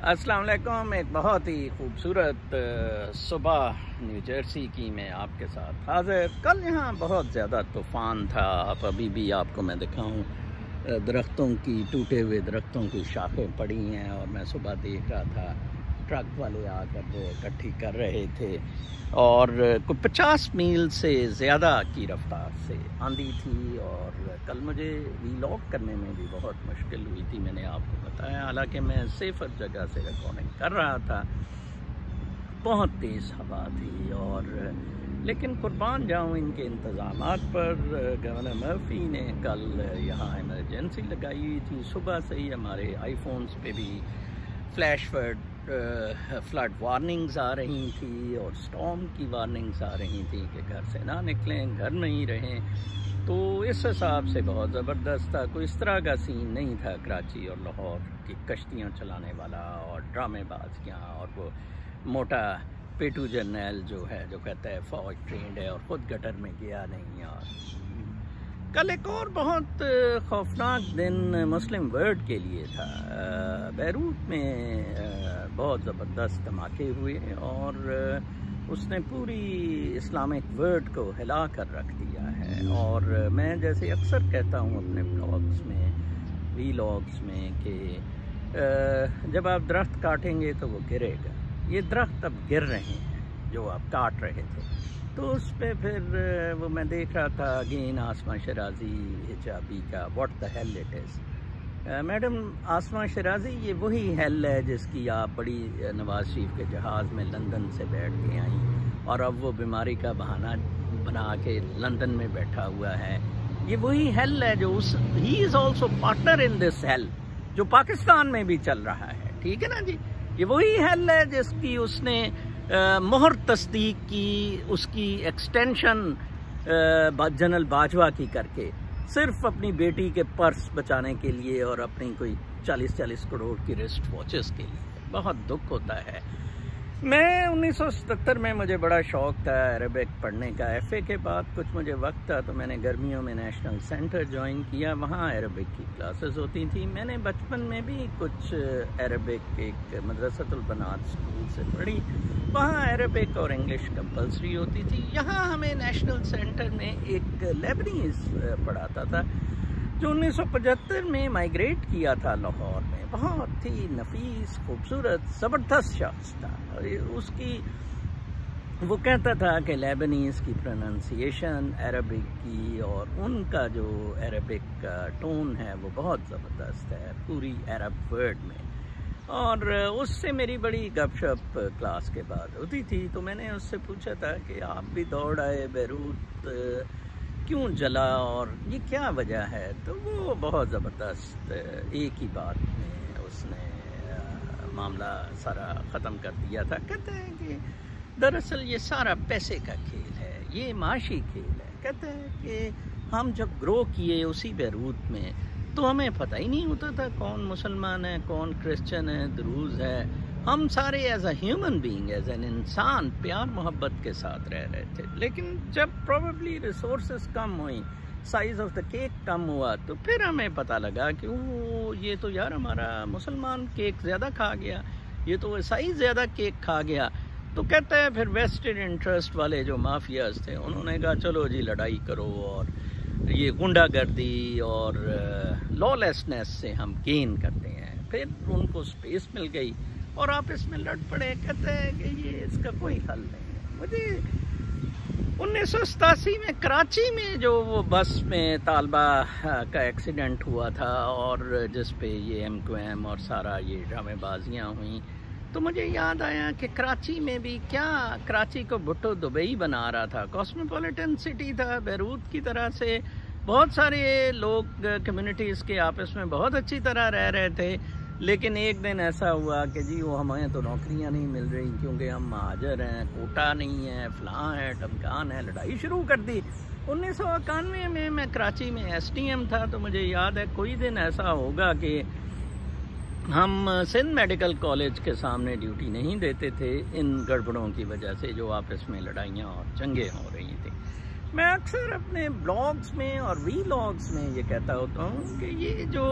अस्सलाम वालेकुम। एक बहुत ही खूबसूरत सुबह न्यू जर्सी की मैं आपके साथ हाजिर। कल यहाँ बहुत ज़्यादा तूफ़ान था। आप अभी भी आपको मैं दिखाऊं, दरख्तों की, टूटे हुए दरख्तों की शाखें पड़ी हैं। और मैं सुबह देख रहा था ट्रक वाले आकर वो इकट्ठी कर रहे थे और कुछ 50 मील से ज़्यादा की रफ्तार से आंधी थी। और कल मुझे व्लॉग करने में भी बहुत मुश्किल हुई थी, मैंने आपको बताया। हालांकि मैं सेफ़र जगह से रिकॉर्डिंग कर रहा था, बहुत तेज़ हवा थी। और लेकिन कुर्बान जाऊँ इनके इंतज़ामात पर। गवर्नर मर्फी ने कल यहाँ इमरजेंसी लगाई हुई थी। सुबह से ही हमारे आईफोन्स पे भी फ्लैश फ्लड वार्निंग्स आ रही थी और स्टॉर्म की वार्निंग्स आ रही थी कि घर से ना निकलें, घर में ही रहें। तो इस हिसाब से बहुत ज़बरदस्त था। कोई इस तरह का सीन नहीं था कराची और लाहौर की कश्तियाँ चलाने वाला और ड्रामेबाजियाँ और वो मोटा पेटू जर्नैल जो है जो कहता है फ़ौज ट्रेंड है और ख़ुद गटर में गया नहीं। और कल एक और बहुत खौफनाक दिन मुस्लिम वर्ल्ड के लिए था। बैरूत में बहुत ज़बरदस्त धमाके हुए और उसने पूरी इस्लामिक वर्ल्ड को हिला कर रख दिया है। और मैं जैसे अक्सर कहता हूँ अपने ब्लॉग्स में, व्लॉग्स में, कि जब आप दरख्त काटेंगे तो वो गिरेगा। ये दरख्त अब गिर रहे हैं जो आप काट रहे थे। तो उस पर फिर वो मैं देख रहा था अगेन आसमा शराजी हिजाबी का what the hell it is. Madam Asma Shirazi, ये वही हेल है जिसकी आप बड़ी नवाज शरीफ के जहाज़ में लंदन से बैठ के आई और अब वो बीमारी का बहाना बना के लंदन में बैठा हुआ है। ये वही हेल है जो he is also partner in this hello जो पाकिस्तान में भी चल रहा है। ठीक है ना जी। ये वही हेल है जिसकी उसने मोहर तस्दीक की, उसकी एक्सटेंशन जनरल बाजवा की करके सिर्फ अपनी बेटी के पर्स बचाने के लिए और अपनी कोई 40-40 करोड़ की रिस्ट वॉचेस के लिए। बहुत दुख होता है। मैं 1977 में मुझे बड़ा शौक़ था अरबिक पढ़ने का। एफ़ए के बाद कुछ मुझे वक्त था तो मैंने गर्मियों में नेशनल सेंटर ज्वाइन किया। वहाँ अरबिक की क्लासेस होती थी। मैंने बचपन में भी कुछ अरबिक एक मदरसतुल बनात स्कूल से पढ़ी। वहाँ अरबिक और इंग्लिश कंपलसरी होती थी। यहाँ हमें नेशनल सेंटर में एक लेबनीज़ पढ़ाता था जो 1975 में माइग्रेट किया था लाहौर में। बहुत ही नफीस, खूबसूरत, ज़बरदस्त शख्स था। और उसकी वो कहता था कि लेबनीज़ की प्रोनाउंसिएशन अरबिक की और उनका जो अरबिक का टोन है वो बहुत ज़बरदस्त है पूरी अरब वर्ड में। और उससे मेरी बड़ी गपशप क्लास के बाद होती थी। तो मैंने उससे पूछा था कि आप भी दौड़ आए, बैरूत क्यों जला और ये क्या वजह है। तो वो बहुत ज़बरदस्त एक ही बात में उसने मामला सारा ख़त्म कर दिया था। कहते हैं कि दरअसल ये सारा पैसे का खेल है, ये माशी खेल है। कहते हैं कि हम जब ग्रो किए उसी बैरूत में तो हमें पता ही नहीं होता था कौन मुसलमान है, कौन क्रिश्चियन है, द्रूज़ है। हम सारे as a human being, as an इंसान प्यार मोहब्बत के साथ रह रहे थे। लेकिन जब प्रोबेबली रिसोर्सेज कम हुई, साइज़ ऑफ द केक कम हुआ, तो फिर हमें पता लगा कि वो ये तो यार हमारा मुसलमान केक ज़्यादा खा गया, ये तो ईसाई ज़्यादा केक खा गया। तो कहते हैं फिर वेस्टेड इंटरेस्ट वाले जो माफियाज थे उन्होंने कहा चलो जी लड़ाई करो और ये गुंडागर्दी और लॉलेसनेस से हम गेन करते हैं। फिर उनको स्पेस मिल गई और आप इसमें लड़ पड़े। कहते हैं कि ये इसका कोई हल नहीं है। मुझे 1987 में कराची में जो वो बस में तालबा का एक्सीडेंट हुआ था और जिस पे ये MQM और सारा ये ड्रामेबाजियाँ हुई, तो मुझे याद आया कि कराची में भी क्या, कराची को भुट्टो दुबई बना रहा था। कॉस्मोपॉलिटन सिटी था बैरूत की तरह से। बहुत सारे लोग कम्युनिटीज़ के आपस में बहुत अच्छी तरह रह रहे थे। लेकिन एक दिन ऐसा हुआ कि जी वो हमें तो नौकरियां नहीं मिल रही क्योंकि हम महाजर हैं, कोटा नहीं है, फलां है, टमकान है। लड़ाई शुरू कर दी। 1991 में मैं कराची में SDM था। तो मुझे याद है कोई दिन ऐसा होगा कि हम सिंध मेडिकल कॉलेज के सामने ड्यूटी नहीं देते थे इन गड़बड़ों की वजह से जो आपस में लड़ाइयाँ और जंगें हो रही थी। मैं अक्सर अपने ब्लॉग्स में और व्लॉग्स में ये कहता होता हूँ कि ये जो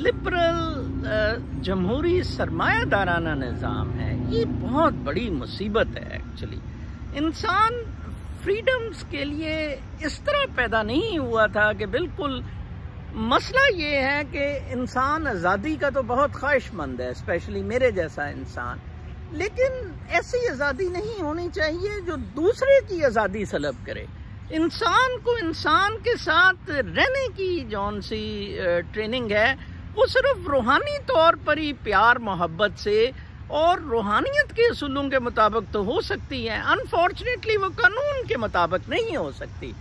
लिबरल जमहूरी सरमायादाराना निज़ाम है, ये बहुत बड़ी मुसीबत है एक्चुअली। इंसान फ्रीडम्स के लिए इस तरह पैदा नहीं हुआ था कि बिल्कुल, मसला ये है कि इंसान आज़ादी का तो बहुत ख्वाहिशमंद है, स्पेशली मेरे जैसा इंसान, लेकिन ऐसी आज़ादी नहीं होनी चाहिए जो दूसरे की आज़ादी सलब करे। इंसान को इंसान के साथ रहने की जौन सी ट्रेनिंग है वो सिर्फ रूहानी तौर पर ही प्यार मोहब्बत से और रूहानियत के असूलों के मुताबिक तो हो सकती है। अनफॉर्चुनेटली वो कानून के मुताबिक नहीं हो सकती।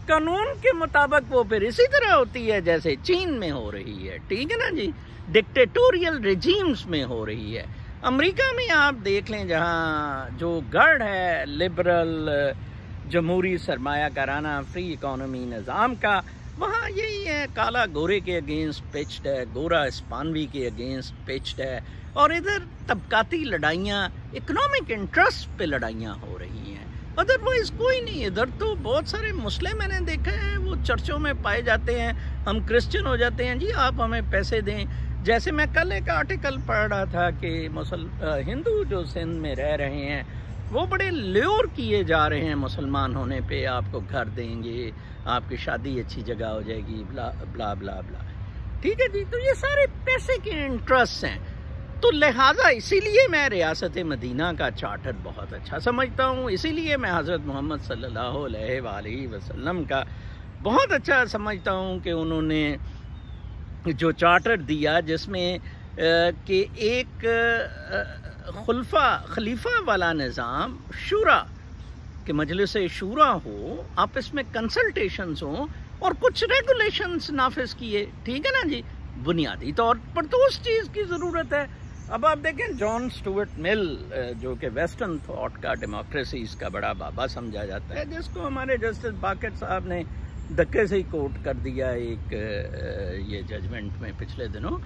कानून के मुताबिक वो फिर इसी तरह होती है जैसे चीन में हो रही है, ठीक है ना जी, डिक्टेटोरियल रिजीम्स में हो रही है। अमेरिका में आप देख लें, जहाँ जो गढ़ है लिबरल जमहूरी सरमायाकाराना फ्री इकोनॉमी निज़ाम का, वहाँ यही है, काला गोरे के अगेंस्ट पिच्ड है, गोरा हिस्पानवी के अगेंस्ट पिच्ड है, और इधर तबकाती लड़ाइयाँ, इकोनॉमिक इंटरेस्ट पे लड़ाइयाँ हो रही हैं। अदरवाइज कोई नहीं। इधर तो बहुत सारे मुस्लिम मैंने देखा है, वो चर्चों में पाए जाते हैं, हम क्रिश्चियन हो जाते हैं, जी आप हमें पैसे दें। जैसे मैं कल एक आर्टिकल पढ़ रहा था कि हिंदू जो सिंध में रह रहे हैं वो बड़े ल्योर किए जा रहे हैं मुसलमान होने पे, आपको घर देंगे, आपकी शादी अच्छी जगह हो जाएगी, ब्ला ब्ला ब्ला ब्ला, ठीक है जी। तो ये सारे पैसे के इंटरेस्ट हैं। तो लिहाजा इसीलिए मैं रियासत मदीना का चार्टर बहुत अच्छा समझता हूँ, इसीलिए मैं हज़रत मोहम्मद सल्लल्लाहु अलैहि वसल्लम का बहुत अच्छा समझता हूँ कि उन्होंने जो चार्टर दिया, जिसमें कि एक खलीफा वाला निज़ाम, शूरा कि मजलिस शूरा हो, आपस में कंसल्टेशंस हो और कुछ रेगुलेशंस नाफिज किए, ठीक है ना जी। बुनियादी तौर पर तो उस चीज़ की ज़रूरत है। अब आप देखें जॉन स्टुअर्ट मिल, जो कि वेस्टर्न थॉट का, डेमोक्रेसीज का बड़ा बाबा समझा जाता है, जिसको हमारे जस्टिस बाकेट साहब ने धक्के से ही कोट कर दिया एक ये जजमेंट में पिछले दिनों।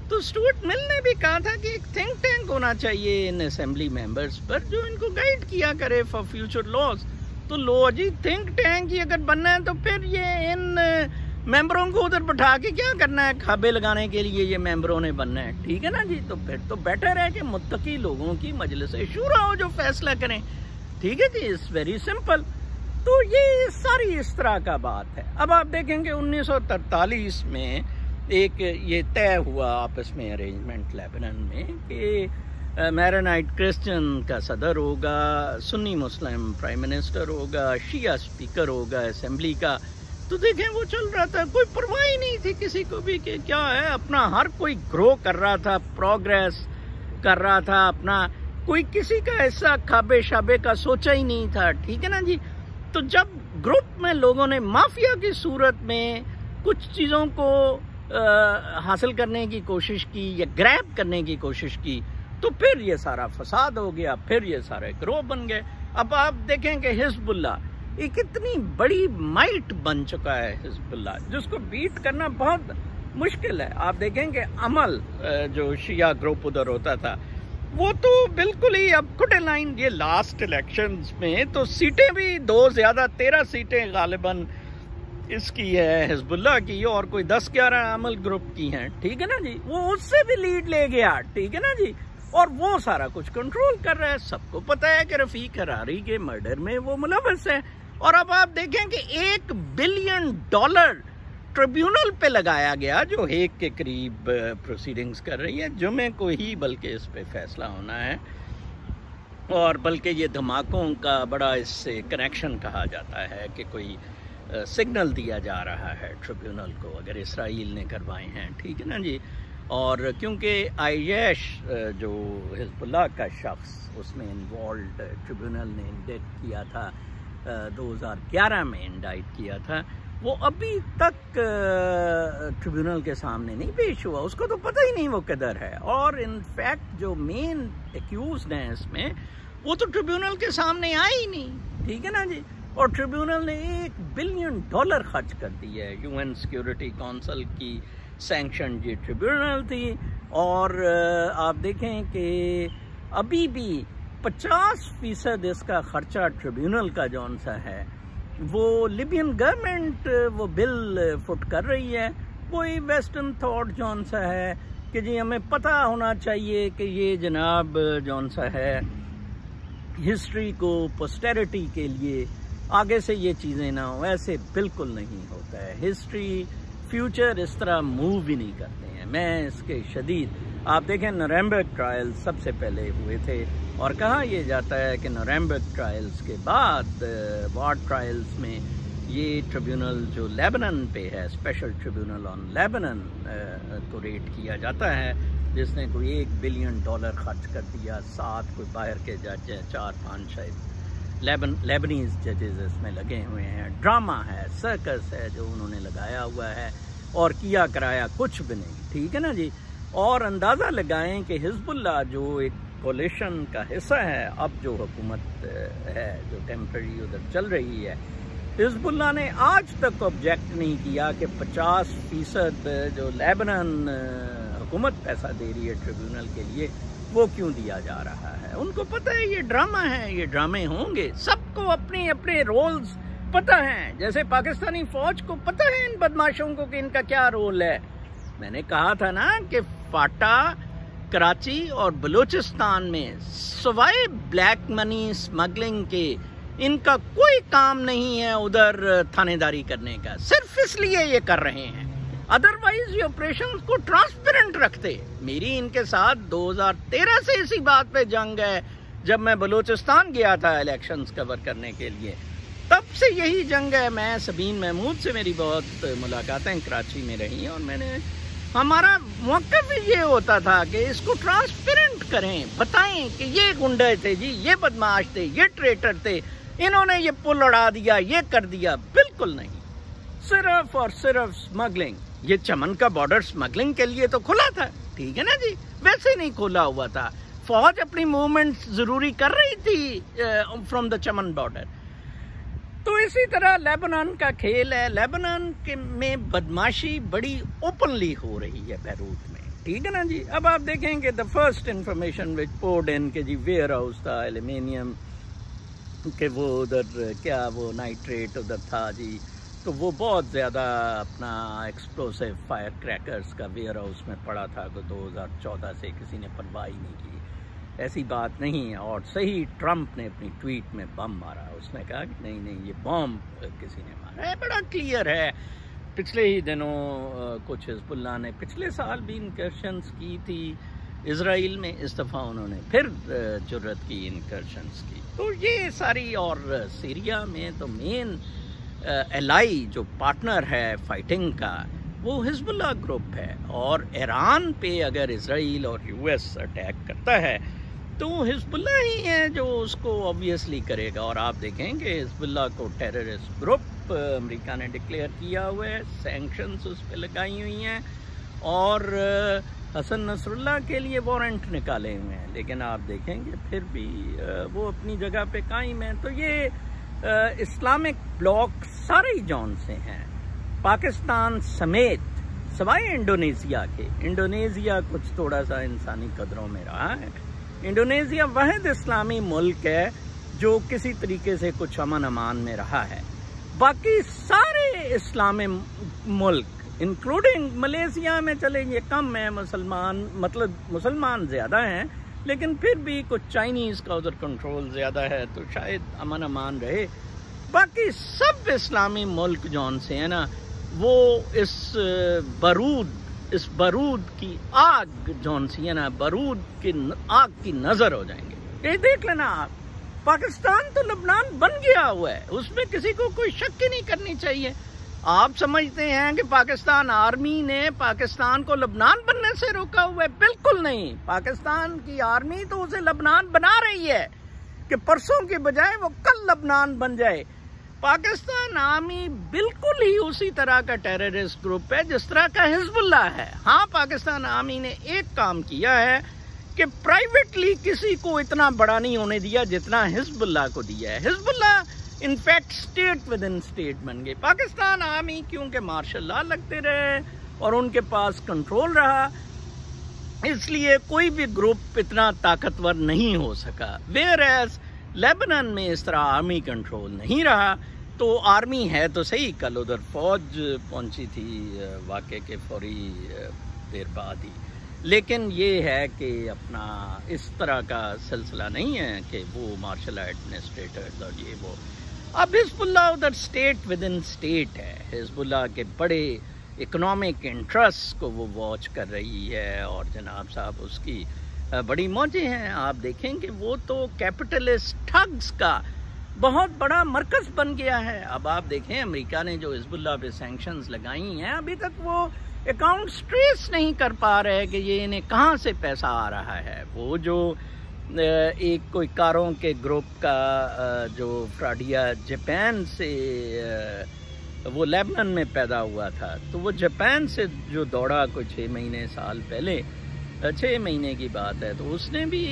तो स्टुअर्ट मिल ने भी कहा था कि एक थिंक टैंक होना चाहिए इन असेंबली मेंबर्स पर, जो इनको गाइड किया करे फॉर फ्यूचर लॉज। तो लो जी, थिंक टैंक ही अगर बनना है तो फिर ये इन मेंबरों को उधर बैठा के क्या करना है, खाबे लगाने के लिए ये मेंबरों ने बनना है, ठीक है ना जी। तो फिर तो बेटर है कि मुत्तकी लोगों की मजलिस शूरा हो जो फैसला करें, ठीक है जी। It's very simple. तो ये सारी इस तरह का बात है। अब आप देखेंगे 1943 में एक ये तय हुआ आपस में अरेंजमेंट लेबनान में कि मैरोनाइट क्रिश्चियन का सदर होगा, सुन्नी मुस्लिम प्राइम मिनिस्टर होगा, शिया स्पीकर होगा असेंबली का। तो देखें वो चल रहा था, कोई परवाह ही नहीं थी किसी को भी कि क्या है, अपना हर कोई ग्रो कर रहा था, प्रोग्रेस कर रहा था अपना, कोई किसी का ऐसा खाबे शाबे का सोचा ही नहीं था, ठीक है ना जी। तो जब ग्रुप में लोगों ने माफिया की सूरत में कुछ चीज़ों को हासिल करने की कोशिश की या ग्रैब करने की कोशिश की, तो फिर ये सारा फसाद हो गया, फिर ये सारे ग्रोह बन गए। अब आप देखें कि हिजबुल्लाह एक इतनी बड़ी माइट बन चुका है, हिजबुल्लाह जिसको बीट करना बहुत मुश्किल है। आप देखें कि अमल जो शिया ग्रुप उधर होता था, वो तो बिल्कुल ही अब कुटे लाइन। ये लास्ट इलेक्शंस में तो सीटें भी 2 ज़्यादा 13 सीटें गालिबन इसकी है हिजबुल्लाह की, और कोई 10-11 अमल ग्रुप की हैं, ठीक है ना जी। वो उससे भी लीड ले गया, ठीक है ना जी, और वो सारा कुछ कंट्रोल कर रहा है। सबको पता है कि रफीक हरारी के मर्डर में वो मुलव्वस है। और अब आप देखें कि $1 बिलियन ट्रिब्यूनल पे लगाया गया, जो हेग के करीब प्रोसीडिंग्स कर रही है। जुमे को ही बल्कि इस पे फैसला होना है, और बल्कि ये धमाकों का बड़ा इससे कनेक्शन कहा जाता है कि कोई सिग्नल दिया जा रहा है ट्रिब्यूनल को, अगर इसराइल ने करवाए हैं, ठीक है ना जी। और क्योंकि आयश जो हिजबुल्लाह का शख्स उसमें इन्वॉल्व ट्रिब्यूनल ने इंडिक्ट किया था, 2011 में इंडाइट किया था, वो अभी तक ट्रिब्यूनल के सामने नहीं पेश हुआ। उसको तो पता ही नहीं वो किधर है। और इनफैक्ट जो मेन एक्यूज्ड हैं इसमें, वो तो ट्रिब्यूनल के सामने आए ही नहीं, ठीक है ना जी। और ट्रिब्यूनल ने $1 बिलियन खर्च कर दिया है। यूएन सिक्योरिटी काउंसिल की सैंक्शन ये ट्रिब्यूनल थी। और आप देखें कि अभी भी 50% इसका खर्चा ट्रिब्यूनल का जौन सा है, वो लिबियन गवर्नमेंट वो बिल फुट कर रही है। वही वेस्टर्न थॉट जौन सा है कि जी हमें पता होना चाहिए कि ये जनाब जौन सा है हिस्ट्री को पोस्टेरिटी के लिए आगे से ये चीज़ें ना हो, ऐसे बिल्कुल नहीं होता है। हिस्ट्री फ्यूचर इस तरह मूव ही नहीं करते हैं। मैं इसके शदीद, आप देखें नरेम्बर्ग ट्रायल सबसे पहले हुए थे और कहा यह जाता है कि नरेम्बर्ग ट्रायल्स के बाद वार ट्रायल्स में ये ट्रिब्यूनल जो लेबनान पे है, स्पेशल ट्रिब्यूनल ऑन लेबनान को रेट किया जाता है, जिसने कोई $1 बिलियन खर्च कर दिया। 7 कोई बाहर के जज हैं, 4-5 शायद लेबनीज जजेस इसमें लगे हुए हैं। ड्रामा है, सर्कस है जो उन्होंने लगाया हुआ है और किया कराया कुछ भी नहीं, ठीक है ना जी। और अंदाज़ा लगाएं कि हिजबुल्लाह जो एक कोलिशन का हिस्सा है, अब जो हुकूमत है जो टेम्पररी उधर चल रही है, हिजबुल्लाह ने आज तक ऑब्जेक्ट नहीं किया कि 50% जो लेबनान हुकूमत पैसा दे रही है ट्रिब्यूनल के लिए, वो क्यों दिया जा रहा है। उनको पता है ये ड्रामा है, ये ड्रामे होंगे, सबको अपने अपने रोल्स पता हैं। जैसे पाकिस्तानी फौज को पता है इन बदमाशों को कि इनका क्या रोल है। मैंने कहा था ना कि फाटा, कराची और बलूचिस्तान में सवाए ब्लैक मनी स्मगलिंग के इनका कोई काम नहीं है उधर थानेदारी करने का, सिर्फ इसलिए ये कर रहे हैं। अदरवाइज ये ऑपरेशन को ट्रांसपेरेंट रखते। मेरी इनके साथ 2013 से इसी बात पे जंग है। जब मैं बलूचिस्तान गया था इलेक्शंस कवर करने के लिए, तब से यही जंग है। मैं सबीन महमूद से मेरी बहुत मुलाकातें कराची में रही और हमारा मौक़िफ़ ये होता था कि इसको ट्रांसपेरेंट करें, बताएं कि ये गुंडे थे जी, ये बदमाश थे, ये ट्रेटर थे, इन्होंने ये पुल उड़ा दिया, ये कर दिया। बिल्कुल नहीं, सिर्फ और सिर्फ स्मगलिंग। ये चमन का बॉर्डर स्मगलिंग के लिए तो खुला था, ठीक है ना जी, वैसे नहीं खोला हुआ था। फौज अपनी मूवमेंट जरूरी कर रही थी फ्रॉम द चमन बॉर्डर। तो इसी तरह लेबनान का खेल है। लेबनान के में बदमाशी बड़ी ओपनली हो रही है बैरूत में, ठीक है ना जी। अब आप देखेंगे the first information which poured in के जी वेयर हाउस था एल्यूमिनियम के, वो उधर क्या वो नाइट्रेट उधर था जी, तो वो बहुत ज़्यादा अपना एक्सप्लोसिव फायर क्रैकर्स का वेयर हाउस में पड़ा था। तो 2014 से किसी ने परवाह ही नहीं की, ऐसी बात नहीं है। और सही ट्रंप ने अपनी ट्वीट में बम मारा, उसने कहा कि नहीं नहीं ये बम किसी ने मारा है, बड़ा क्लियर है। पिछले ही दिनों कुछ हिजबुल्लाह ने पिछले साल भी इंकर्शंस की थी इजराइल में, इस दफ़ा उन्होंने फिर जुर्रत की इंकर्शंस की। तो ये सारी, और सीरिया में तो मेन एलाई जो पार्टनर है फाइटिंग का वो हिजबुल्लाह ग्रुप है। और ईरान पे अगर इजराइल और यूएस अटैक करता है तो हिजबुल्लाह ही है जो उसको ऑब्वियसली करेगा। और आप देखेंगे हिजबुल्लाह को टेररिस्ट ग्रुप अमेरिका ने डिक्लेयर किया हुआ है, सैंक्शंस उस पर लगाई हुई हैं और हसन नसरुल्लाह के लिए वारंट निकाले हुए हैं। लेकिन आप देखेंगे फिर भी वो अपनी जगह पे कायम है। तो ये इस्लामिक ब्लॉक सारे ही जौन से हैं, पाकिस्तान समेत, सवाए इंडोनेशिया के। इंडोनेशिया कुछ थोड़ा सा इंसानी कदरों में रहा है। इंडोनेशिया वाहिद इस्लामी मुल्क है जो किसी तरीके से कुछ अमन अमान में रहा है। बाकी सारे इस्लामी मुल्क इंक्लूडिंग मलेशिया में चले ये कम है मुसलमान, मतलब मुसलमान ज़्यादा हैं, लेकिन फिर भी कुछ चाइनीज़ का उधर कंट्रोल ज़्यादा है तो शायद अमन अमान रहे। बाकी सब इस्लामी मुल्क जौन से हैं ना, वो इस बारूद की आग जौन सी है ना, बारूद की आग की नज़र हो जाएंगे। ये देख लेना आप, पाकिस्तान तो लबनान बन गया हुआ है, उसमें किसी को कोई शक ही नहीं करनी चाहिए। आप समझते हैं कि पाकिस्तान आर्मी ने पाकिस्तान को लबनान बनने से रोका हुआ है? बिल्कुल नहीं। पाकिस्तान की आर्मी तो उसे लबनान बना रही है कि परसों के बजाय वो कल लबनान बन जाए। पाकिस्तान आर्मी बिल्कुल ही उसी तरह का टेररिस्ट ग्रुप है जिस तरह का हिजबुल्लाह है। हाँ, पाकिस्तान आर्मी ने एक काम किया है कि प्राइवेटली किसी को इतना बड़ा नहीं होने दिया जितना हिजबुल्लाह को दिया है। Hezbollah in fact state with in state बन गए। पाकिस्तान आर्मी क्योंकि मार्शल लॉ लगते रहे और उनके पास कंट्रोल रहा, इसलिए कोई भी ग्रुप इतना ताकतवर नहीं हो सका। वेयर एज लेबनान में इस तरह आर्मी कंट्रोल नहीं रहा। तो आर्मी है तो सही, कल उधर फौज पहुंची थी वाक़े के फौरी देर बाद ही, लेकिन ये है कि अपना इस तरह का सिलसिला नहीं है कि वो मार्शल एडमिनिस्ट्रेटर्स और ये वो। अब हिजबुल्लाह उधर स्टेट विद इन स्टेट है, हिजबुल्लाह के बड़े इकोनॉमिक इंटरेस्ट को वो वॉच कर रही है और जनाब साहब उसकी बड़ी मौजें हैं। आप देखेंगे वो तो कैपिटलिस्ट ठग्स का बहुत बड़ा मरकज बन गया है। अब आप देखें अमेरिका ने जो हिजबुल्लाह पे सैंक्शंस लगाई हैं, अभी तक वो अकाउंट्स ट्रेस नहीं कर पा रहे कि ये इन्हें कहाँ से पैसा आ रहा है। वो जो एक कोई कारों के ग्रुप का जो फ्राडिया जापान से वो लेबनान में पैदा हुआ था, तो वो जापान से जो दौड़ा कोई 6 महीने साल पहले, 6 महीने की बात है, तो उसने भी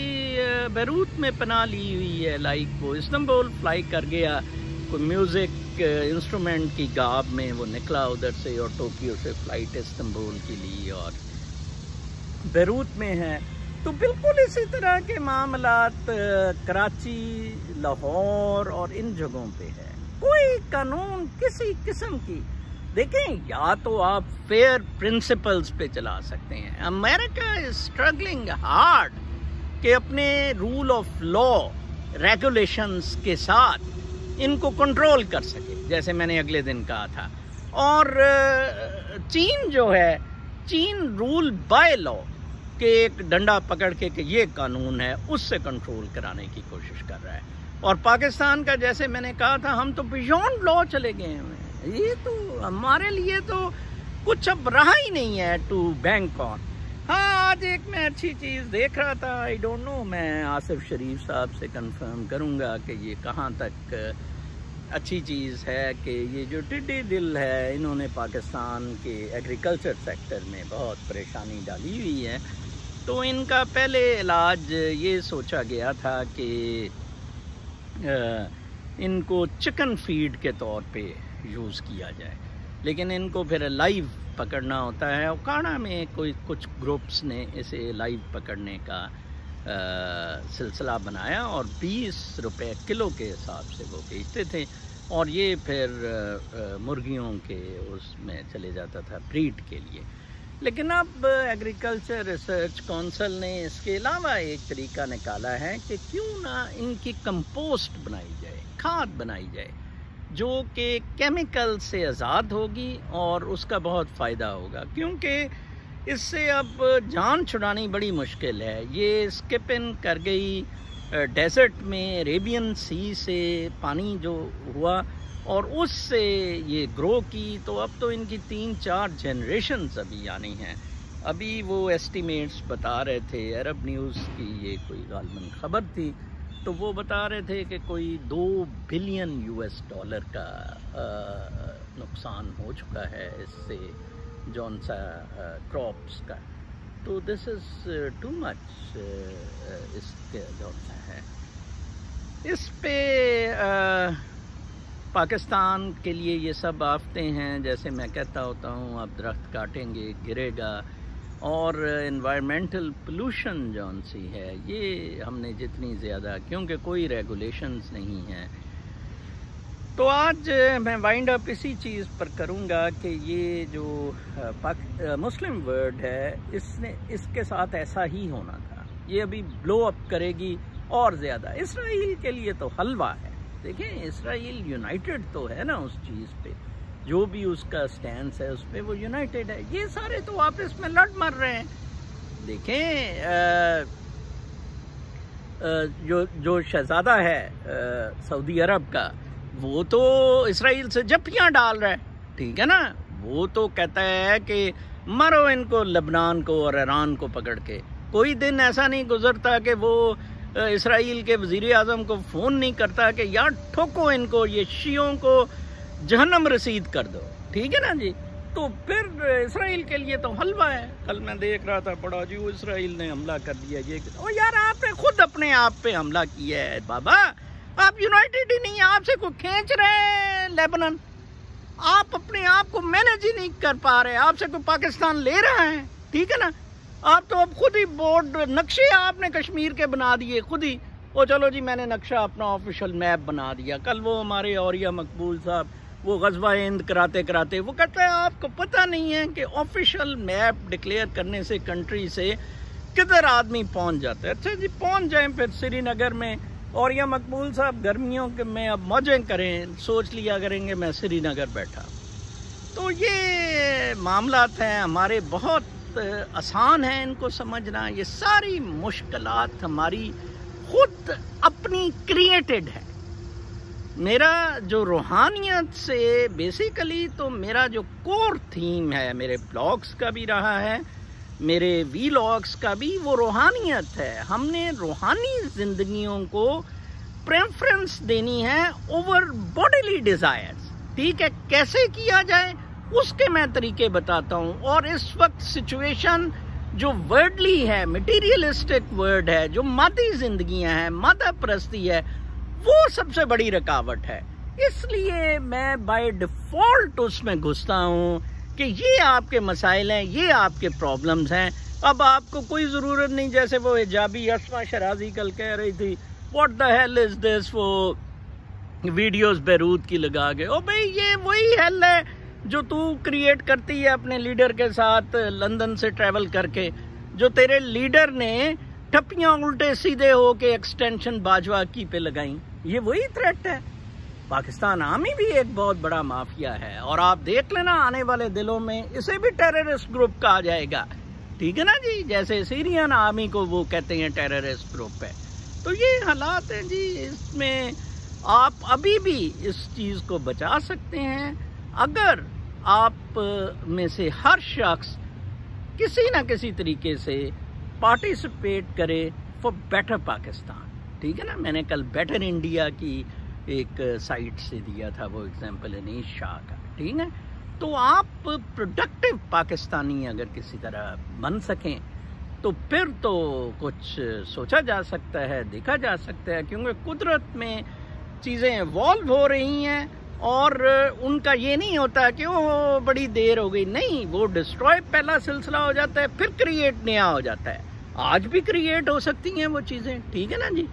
बैरूत में पनाह ली हुई है। लाइक वो इस्तांबुल फ्लाई कर गया, कोई म्यूज़िक इंस्ट्रूमेंट की गाब में वो निकला उधर से और टोक्यो से फ़्लाइट इस्तांबुल की ली और बैरूत में है। तो बिल्कुल इसी तरह के मामलात कराची, लाहौर और इन जगहों पे है। कोई कानून किसी किस्म की, देखें, या तो आप फेयर प्रिंसिपल्स पे चला सकते हैं। अमेरिका इज स्ट्रगलिंग हार्ड कि अपने रूल ऑफ लॉ रेगुलेशंस के साथ इनको कंट्रोल कर सके, जैसे मैंने अगले दिन कहा था। और चीन जो है, चीन रूल बाय लॉ के एक डंडा पकड़ के कि ये कानून है, उससे कंट्रोल कराने की कोशिश कर रहा है। और पाकिस्तान का, जैसे मैंने कहा था, हम तो बियॉन्ड लॉ चले गए हैं। ये तो हमारे लिए तो कुछ अब रहा ही नहीं है टू बैंक ऑन। हाँ, आज एक मैं अच्छी चीज़ देख रहा था, आई डोंट नो, मैं आसिफ शरीफ साहब से कंफर्म करूँगा कि ये कहाँ तक अच्छी चीज़ है कि ये जो टिड्डी दिल है, इन्होंने पाकिस्तान के एग्रीकल्चर सेक्टर में बहुत परेशानी डाली हुई है। तो इनका पहले इलाज ये सोचा गया था कि इनको चिकन फीड के तौर पे यूज़ किया जाए, लेकिन इनको फिर लाइव पकड़ना होता है। ओकाड़ा में कोई कुछ ग्रुप्स ने इसे लाइव पकड़ने का सिलसिला बनाया और 20 रुपए किलो के हिसाब से वो बेचते थे और ये फिर मुर्गियों के उसमें चले जाता था ब्रीड के लिए। लेकिन अब एग्रीकल्चर रिसर्च काउंसिल ने इसके अलावा एक तरीका निकाला है कि क्यों ना इनकी कंपोस्ट बनाई जाए, खाद बनाई जाए, जो कि केमिकल से आज़ाद होगी और उसका बहुत फ़ायदा होगा। क्योंकि इससे अब जान छुड़ानी बड़ी मुश्किल है। ये स्किप इन कर गई डेजर्ट में, अरेबियन सी से पानी जो हुआ और उससे ये ग्रो की, तो अब तो इनकी 3-4 जनरेशन्स अभी आनी हैं। अभी वो एस्टिमेट्स बता रहे थे, अरब न्यूज़ की ये कोई गालमन ख़बर थी, तो वो बता रहे थे कि कोई $2 बिलियन का नुकसान हो चुका है इससे, जौन सा क्रॉप्स का। तो दिस इज़ टू मच इसके जौन सा है। इस पे पाकिस्तान के लिए ये सब आफतें हैं। जैसे मैं कहता होता हूँ, आप दरख्त काटेंगे गिरेगा, और एनवायरमेंटल पोल्यूशन जौन सी है, ये हमने जितनी ज़्यादा, क्योंकि कोई रेगुलेशंस नहीं हैं। तो आज मैं वाइंड अप इसी चीज़ पर करूँगा कि ये जो मुस्लिम वर्ल्ड है, इसके साथ ऐसा ही होना था। ये अभी ब्लो अप करेगी और ज़्यादा। इसराइल के लिए तो हलवा है। देखें, इसराइल यूनाइटेड तो है ना उस चीज़ पे, जो भी उसका स्टैंस है उस पर वो यूनाइटेड है। ये सारे तो आपस में लड़ मर रहे हैं। देखें, जो शहजादा है सऊदी अरब का, वो तो इसराइल से जप्पियाँ डाल रहा है, ठीक है ना। वो तो कहता है कि मारो इनको, लेबनान को और ईरान को पकड़ के। कोई दिन ऐसा नहीं गुजरता कि वो इसराइल के वज़ीर आज़म को फ़ोन नहीं करता कि यार ठोको इनको, ये शियों को जहन्नम रसीद कर दो, ठीक है ना जी। तो फिर इसराइल के लिए तो हलवा है। कल मैं देख रहा था, बड़ा जी वो इसराइल ने हमला कर दिया, ये ओ यार आपने खुद अपने आप पे हमला किया है बाबा, आप यूनाइटेड ही नहीं है, आपसे कोई खींच रहे हैं लेबनान, आप अपने आप को मैनेज ही नहीं कर पा रहे, आपसे कोई पाकिस्तान ले रहा है, ठीक है ना। आप तो अब खुद ही बोर्ड नक्शे आपने कश्मीर के बना दिए खुद ही। ओ चलो जी, मैंने नक्शा अपना ऑफिशियल मैप बना दिया। कल वो हमारे औरिया मकबूल साहब वो ग़ज़वा हिंद कराते कराते वो कहता है आपको पता नहीं है कि ऑफिशियल मैप डिक्लेयर करने से कंट्री से किधर आदमी पहुंच जाता है। अच्छा जी, पहुंच जाएं फिर श्रीनगर में, और या मकबूल साहब गर्मियों के में अब मौजें करें, सोच लिया करेंगे मैं श्रीनगर बैठा। तो ये मामलात हैं हमारे, बहुत आसान है इनको समझना। ये सारी मुश्किलात हमारी खुद अपनी क्रिएटेड है। मेरा जो रूहानियत से बेसिकली तो मेरा जो कोर थीम है मेरे ब्लॉग्स का भी रहा है, मेरे वीलॉग्स का भी, वो रूहानियत है। हमने रूहानी जिंदगियों को प्रेफरेंस देनी है ओवर बॉडीली डिजायर्स। ठीक है, कैसे किया जाए उसके मैं तरीके बताता हूँ। और इस वक्त सिचुएशन जो वर्डली है, मटीरियलिस्टिक वर्ड है, जो मादी जिंदगियां हैं, मादा परस्ती है, वो सबसे बड़ी रुकावट है। इसलिए मैं बाय डिफॉल्ट उसमें घुसता हूँ कि ये आपके मसाइल हैं, ये आपके प्रॉब्लम्स हैं। अब आपको कोई ज़रूरत नहीं, जैसे वो हिजाबी अस्मा शराजी कल कह रही थी what the hell is this, वो वीडियोस बैरूत की लगा के। ओ भाई, ये वही हेल है जो तू क्रिएट करती है अपने लीडर के साथ लंदन से ट्रैवल करके, जो तेरे लीडर ने ठप्पियाँ उल्टे सीधे हो के एक्सटेंशन बाजवा की पे लगाई। ये वही थ्रेट है। पाकिस्तान आर्मी भी एक बहुत बड़ा माफिया है, और आप देख लेना आने वाले दिनों में इसे भी टेररिस्ट ग्रुप कहा जाएगा। ठीक है ना जी, जैसे सीरियन आर्मी को वो कहते हैं टेररिस्ट ग्रुप है। तो ये हालात हैं जी, इसमें आप अभी भी इस चीज़ को बचा सकते हैं अगर आप में से हर शख्स किसी ना किसी तरीके से पार्टिसिपेट करे फॉर बेटर पाकिस्तान। ठीक है ना, मैंने कल बेटर इंडिया की एक साइट से दिया था वो एग्जाम्पल अनीश शाह का। ठीक है, तो आप प्रोडक्टिव पाकिस्तानी अगर किसी तरह बन सकें तो फिर तो कुछ सोचा जा सकता है, देखा जा सकता है, क्योंकि कुदरत में चीज़ें इवॉल्व हो रही हैं और उनका ये नहीं होता कि वो बड़ी देर हो गई, नहीं, वो डिस्ट्रॉय पहला सिलसिला हो जाता है, फिर क्रिएट नया हो जाता है। आज भी क्रिएट हो सकती हैं वो चीज़ें। ठीक है ना जी,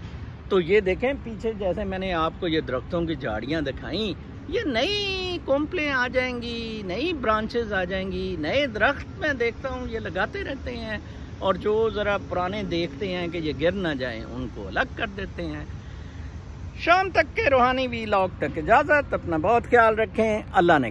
तो ये देखें पीछे, जैसे मैंने आपको ये दरख्तों की झाड़ियाँ दिखाई, ये नई कोम्पलें आ जाएंगी, नई ब्रांचेस आ जाएंगी, नए दरख्त मैं देखता हूँ ये लगाते रहते हैं, और जो ज़रा पुराने देखते हैं कि ये गिर ना जाएं उनको अलग कर देते हैं। शाम तक के रूहानी वीलॉग तक इजाज़त, अपना बहुत ख्याल रखें, अल्लाह ने